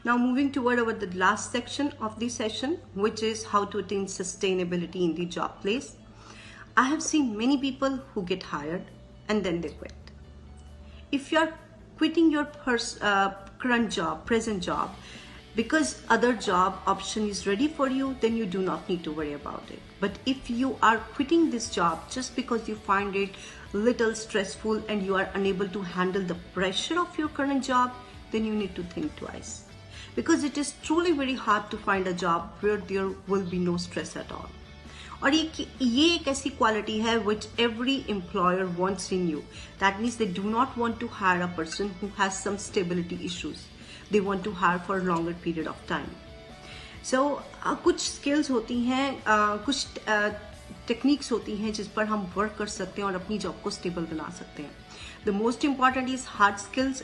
Now moving toward the last section of the session, which is how to attain sustainability in the job place. I have seen many people who get hired and then they quit. If you're quitting your current job, present job, because other job option is ready for you, then you do not need to worry about it. But if you are quitting this job just because you find it little stressful and you are unable to handle the pressure of your current job, then you need to think twice. Because it is truly very hard to find a job where there will be no stress at all. और ये एक ऐसी quality है which every employer wants in you. That means they do not want to hire a person who has some stability issues. They want to hire for a longer period of time. So कुछ skills होती हैं, कुछ techniques होती हैं जिस पर हम work कर सकते हैं और अपनी job को stable बना सकते हैं. The most important is hard skills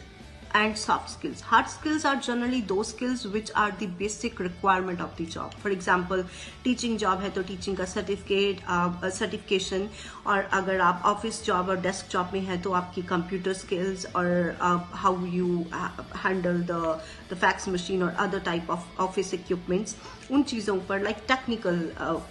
and soft skills. Hard skills are generally those skills which are the basic requirement of the job. For example, teaching job है तो teaching का certification, और अगर आप office job और desk job में है तो आपकी computer skills और how you handle the fax machine or other type of office equipments, उन चीज़ों पर like technical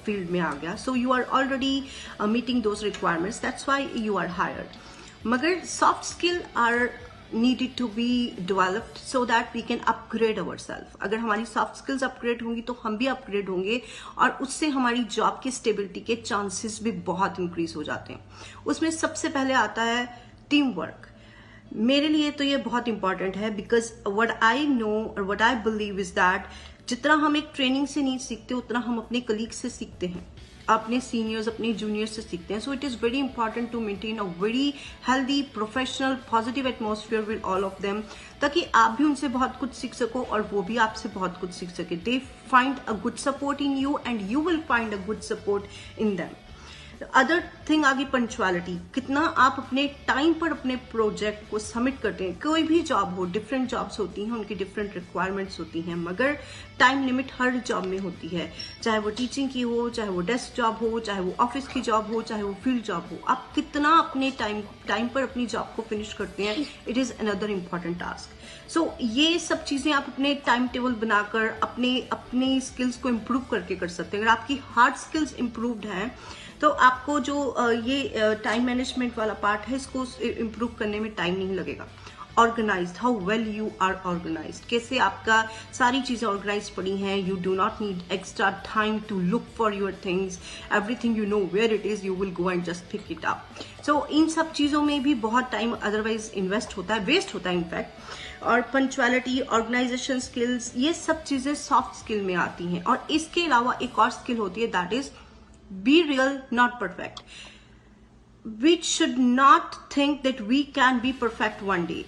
field में आ गया. So you are already meeting those requirements. That's why you are hired. मगर soft skill are needed to be developed so that we can upgrade ourselves. अगर हमारी soft skills upgrade होंगी तो हम भी upgrade होंगे और उससे हमारी job की stability के chances भी बहुत increase हो जाते हैं. उसमें सबसे पहले आता है teamwork. मेरे लिए तो ये बहुत important है because what I know or what I believe is that जितना हम एक training से नहीं सीखते उतना हम अपने colleagues से सीखते हैं, अपने सीनियर्स अपने जूनियर्स से सीखते हैं. So it is very important to maintain a very healthy professional positive atmosphere with all of them, ताकि आप भी उनसे बहुत कुछ सीख सको और वो भी आपसे बहुत कुछ सीख सके. They find a good support in you and you will find a good support in them. Other thing आ गई पंक्चुअलिटी. कितना आप अपने टाइम पर अपने प्रोजेक्ट को सबमिट करते हैं. कोई भी जॉब हो, डिफरेंट जॉब्स होती हैं, उनकी डिफरेंट रिक्वायरमेंट्स होती हैं, मगर टाइम लिमिट हर जॉब में होती है. चाहे वो टीचिंग की हो, चाहे वो डेस्क जॉब हो, चाहे वो ऑफिस की जॉब हो, चाहे वो फील्ड जॉब हो, आप कितना अपने टाइम पर अपनी जॉब को फिनिश करते हैं, it is another important task. सो ये सब चीज़ें आप अपने टाइम टेबल बनाकर अपने स्किल्स को इम्प्रूव करके कर सकते हैं. अगर आपकी हार्ड स्किल्स इम्प्रूव्ड हैं तो आपको जो ये टाइम मैनेजमेंट वाला पार्ट है इसको इम्प्रूव करने में टाइम नहीं लगेगा. Organized, how well you are organized, कैसे आपका सारी चीज़ें ऑर्गेनाइज पड़ी हैं. You do not need extra time to look for your things. Everything you know where it is, you will go and just pick it up. सो इन सब चीज़ों में भी बहुत टाइम अदरवाइज इन्वेस्ट होता है, वेस्ट होता है इनफैक्ट. और पंक्चुअलिटी, ऑर्गेनाइजेशन स्किल्स, ये सब चीज़ें सॉफ्ट स्किल में आती हैं. और इसके अलावा एक और स्किल होती है, that is be real, not perfect. We should not think that we can be perfect one day.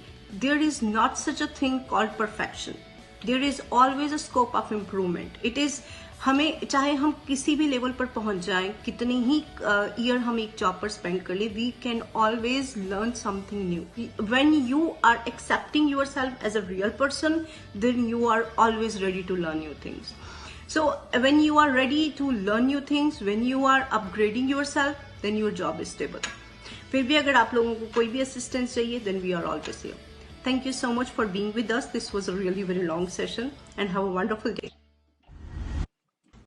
There is not such a thing called perfection. There is always a scope of improvement. It is हमें चाहे हम किसी भी level पर पहुंच जाएं, कितने ही year हम एक जॉब पर स्पेंड कर ले, we can always learn something new. When you are accepting yourself as a real person, then you are always ready to learn new things. So when you are ready to learn new things, when you are upgrading yourself, then your job is stable. फिर भी अगर आप लोगों को कोई भी assistance चाहिए, then we are always here. Thank you so much for being with us. This was a really very long session and have a wonderful day.